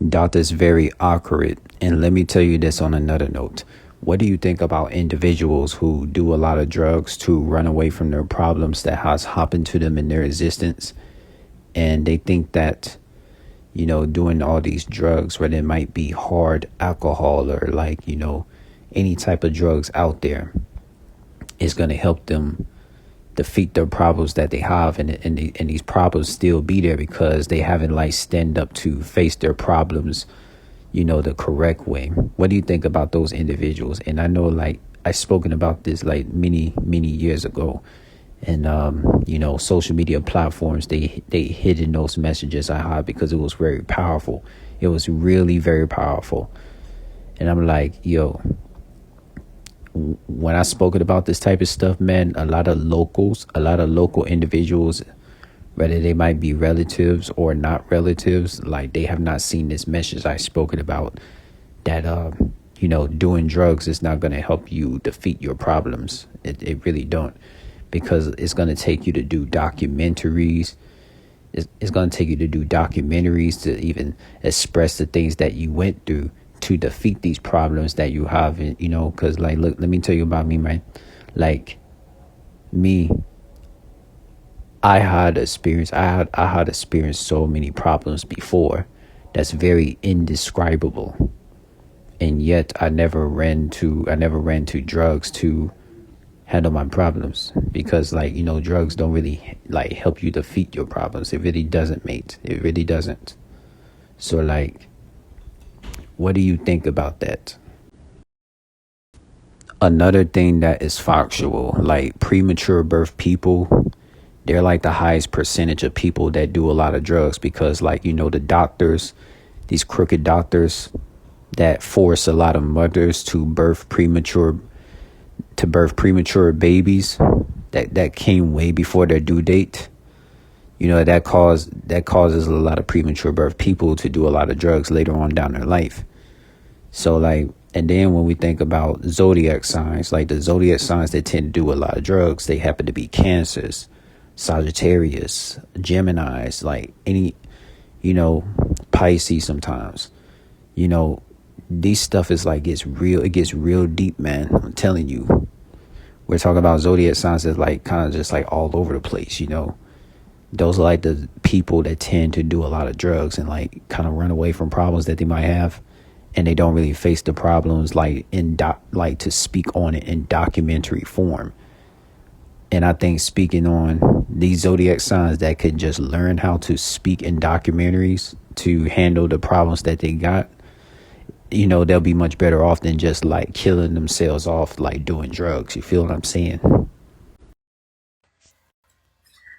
Doctor's very accurate. And let me tell you this on another note. What do you think about individuals who do a lot of drugs to run away from their problems that has happened to them in their existence? And they think that, doing all these drugs, whether it might be hard alcohol or any type of drugs out there, is going to help them defeat their problems that they have, and these problems still be there because they haven't stand up to face their problems the correct way. What do you think about those individuals? And I know I've spoken about this many years ago, and social media platforms, they hidden those messages I had because it was very powerful. It was really very powerful. And I'm like, yo, when I spoken about this type of stuff, man, a lot of local individuals, whether they might be relatives or not relatives, they have not seen this message I spoken about, that doing drugs is not going to help you defeat your problems. It really don't, because it's going to take you to do documentaries. It's going to take you to do documentaries to even express the things that you went through to defeat these problems that you have. Because look, let me tell you about me, man. Me, I had experienced so many problems before that's very indescribable, and yet I never ran to drugs to handle my problems, because drugs don't really help you defeat your problems. It really doesn't, mate. It really doesn't. So what do you think about that? Another thing that is factual, premature birth people, they're the highest percentage of people that do a lot of drugs, because the doctors, these crooked doctors that force a lot of mothers to birth premature babies that came way before their due date. That causes a lot of premature birth people to do a lot of drugs later on down their life. So and then when we think about zodiac signs, the zodiac signs that tend to do a lot of drugs, they happen to be Cancers, Sagittarius, Geminis, any, Pisces sometimes. These stuff is it gets real deep, man. I'm telling you. We're talking about zodiac signs that's kind of just all over the place, Those are the people that tend to do a lot of drugs and kind of run away from problems that they might have, and they don't really face the problems to speak on it in documentary form. And I think speaking on these zodiac signs that could just learn how to speak in documentaries to handle the problems that they got, they'll be much better off than just killing themselves off doing drugs. You feel what I'm saying?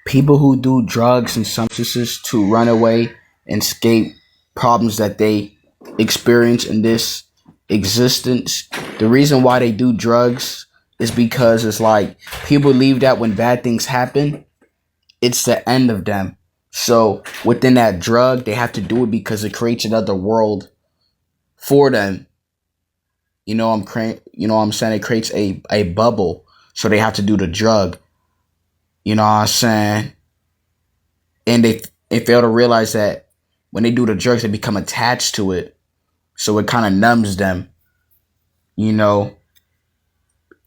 People who do drugs and substances to run away and escape problems that they experience in this existence, the reason why they do drugs is because it's people believe that when bad things happen, it's the end of them. So within that drug, they have to do it because it creates another world for them. I'm saying? It creates a bubble. So they have to do the drug. You know what I'm saying? And they fail to realize that when they do the drugs, they become attached to it. So it kind of numbs them,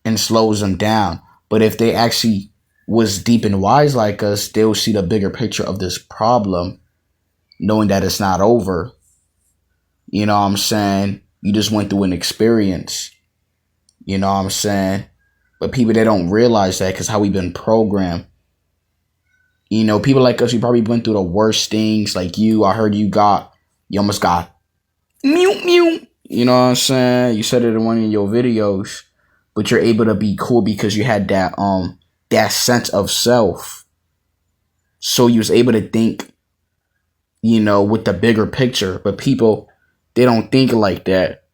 and slows them down. But if they actually was deep and wise like us, they'll see the bigger picture of this problem, knowing that it's not over. You know what I'm saying? You just went through an experience. You know what I'm saying? But people, they don't realize that because how we've been programmed. People like us, we probably went through the worst things. You, I heard you almost got mew. You know what I'm saying? You said it in one of your videos, but you're able to be cool because you had that sense of self. So you was able to think, with the bigger picture. But people, they don't think like that.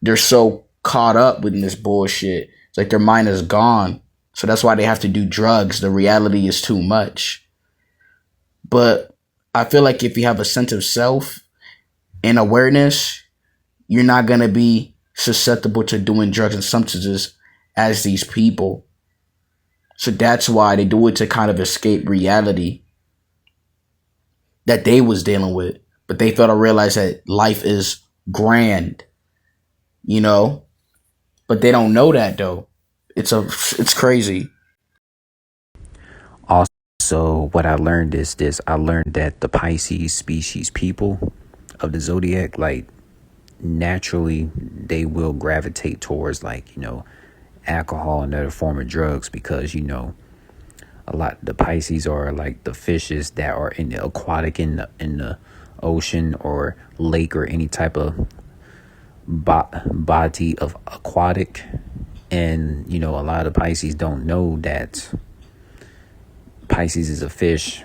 They're so caught up with this bullshit. It's their mind is gone. So that's why they have to do drugs. The reality is too much. But I feel like if you have a sense of self and awareness, you're not going to be susceptible to doing drugs and substances as these people. So that's why they do it, to kind of escape reality that they was dealing with. but they fail to realize that life is grand, you know. But they don't know that though. It's crazy. Also, what I learned is this: I learned that the Pisces species people of the zodiac, like naturally, they will gravitate towards like alcohol and other form of drugs because a lot the Pisces are like the fishes that are in the aquatic in the ocean or lake or any type of body of aquatic. And a lot of Pisces don't know that Pisces is a fish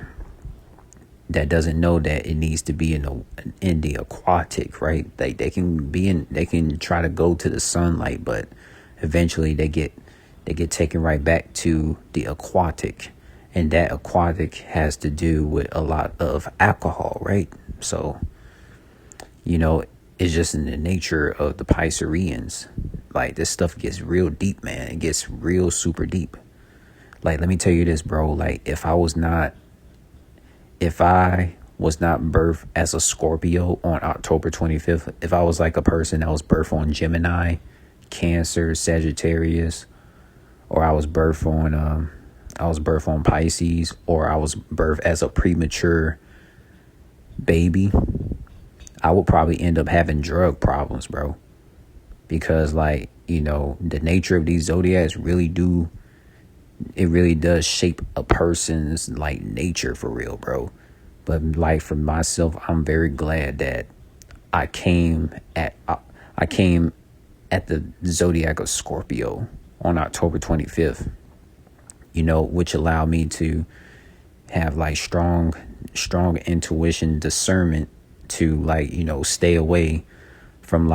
that doesn't know that it needs to be in the aquatic, right? They can be in, they can try to go to the sunlight, but eventually they get taken right back to the aquatic, and that aquatic has to do with a lot of alcohol, right? So it's just in the nature of the Pisceans. Like, this stuff gets real deep, man. It gets real super deep. Like, let me tell you this, bro. Like, if I was not birthed as a Scorpio on October 25th, if I was like a person that was birthed on Gemini, Cancer, Sagittarius, or I was birthed on Pisces, or I was birthed as a premature baby, I would probably end up having drug problems, bro. Because the nature of these zodiacs really does shape a person's like nature for real, bro. But like for myself, I'm very glad that I came at the zodiac of Scorpio on October 25th, which allowed me to have like strong intuition, discernment to stay away from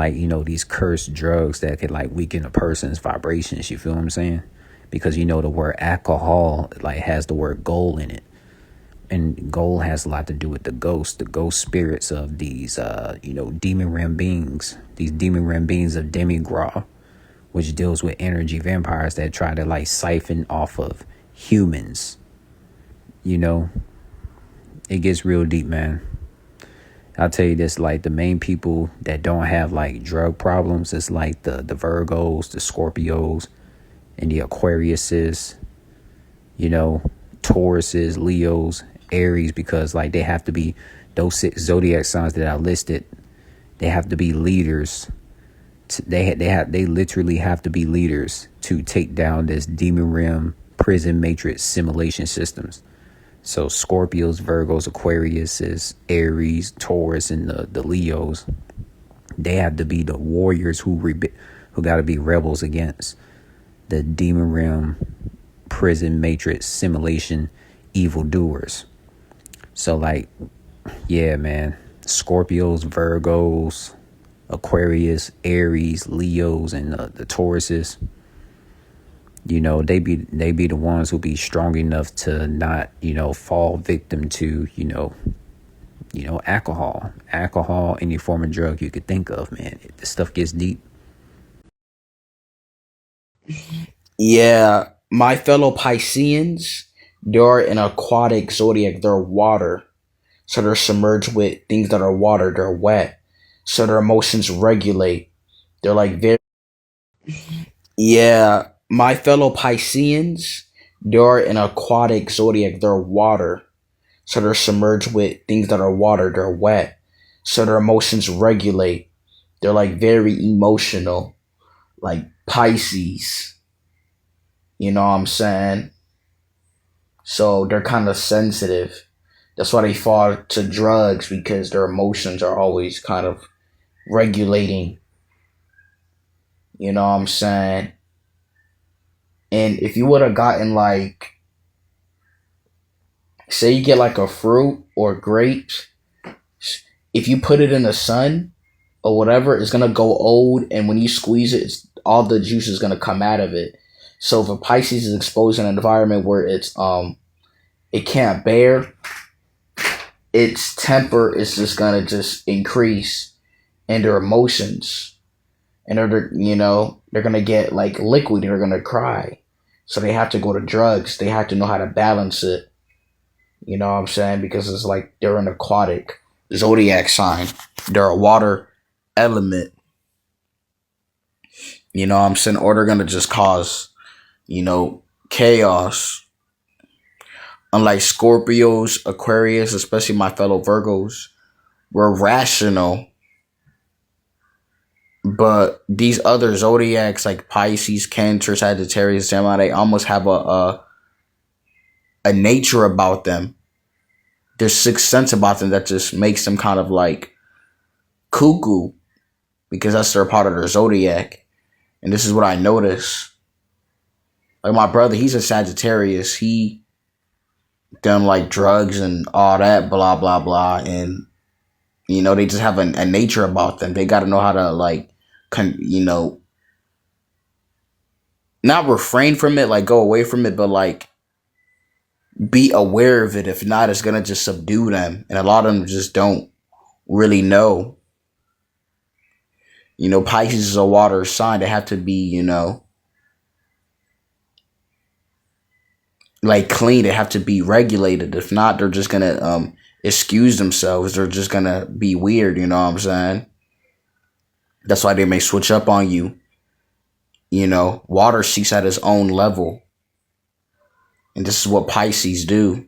these cursed drugs that could like weaken a person's vibrations. You feel what I'm saying? Because the word alcohol like has the word gold in it, and gold has a lot to do with the ghost spirits of these demon realm beings, of Demigra, which deals with energy vampires that try to like siphon off of humans. It gets real deep, man. I'll tell you this, like the main people that don't have like drug problems is like the Virgos, the Scorpios, and the Aquariuses, Tauruses, Leos, Aries, because like they have to be, those 6 zodiac signs that I listed, they have to be leaders. They literally have to be leaders to take down this demon realm prison matrix simulation systems. So Scorpios, Virgos, Aquariuses, Aries, Taurus, and the Leos, they have to be the warriors who got to be rebels against the demon realm prison matrix simulation evildoers. So like, yeah, man, Scorpios, Virgos, Aquarius, Aries, Leos, and the Tauruses, they be the ones who be strong enough to not fall victim to alcohol, any form of drug you could think of, man. This stuff gets deep. Yeah, my fellow Pisceans, they're an aquatic zodiac. They're water. So they're submerged with things that are water. They're wet. So their emotions regulate. They're like very. Yeah, my fellow Pisceans, they're an aquatic zodiac. They're water. So they're submerged with things that are water. They're wet. So their emotions regulate. They're like very emotional. Like Pisces. You know what I'm saying? So they're kind of sensitive. That's why they fall to drugs, because their emotions are always kind of regulating. You know what I'm saying? And if you would have gotten like, say you get like a fruit or grapes, if you put it in the sun or whatever, it's going to go old. And when you squeeze it, all the juice is going to come out of it. So if a Pisces is exposed in an environment where it can't bear, its temper is just gonna just increase, and their emotions, and they're gonna get like liquid. They're gonna cry, so they have to go to drugs. They have to know how to balance it. You know what I'm saying? Because it's like they're an aquatic zodiac sign. They're a water element. You know what I'm saying? Or they're going to just cause, chaos. Unlike Scorpios, Aquarius, especially my fellow Virgos, we're rational. But these other zodiacs like Pisces, Cancer, Sagittarius, Gemini, they almost have a nature about them. There's sixth sense about them that just makes them kind of like cuckoo, because that's their part of their zodiac. And this is what I notice. Like my brother, he's a Sagittarius. He done like drugs and all that, blah, blah, blah. And, they just have a nature about them. They got to know how to like, not refrain from it, like go away from it, but like be aware of it. If not, it's going to just subdue them. And a lot of them just don't really know. Pisces is a water sign. They have to be, like clean. They have to be regulated. If not, they're just going to excuse themselves. They're just going to be weird. You know what I'm saying? That's why they may switch up on you. Water seeks at its own level. And this is what Pisces do.